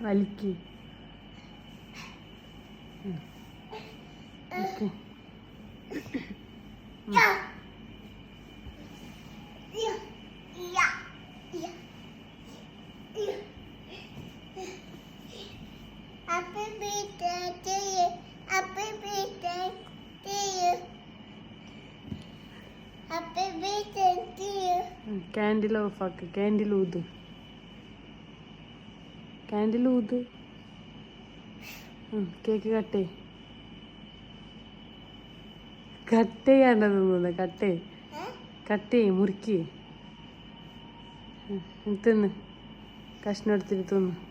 വലിക്ക്. Candle of ആക്ക്. Candle ഊത്. Candle ഊത്. Cake കട്ടേ. Cut ചെയ്യാണ്ടത് തോന്നുന്നു. കട്ടേ മുറുക്കി തിന്ന്. കഷ്ണം എടുത്തിട്ട് തിന്ന്.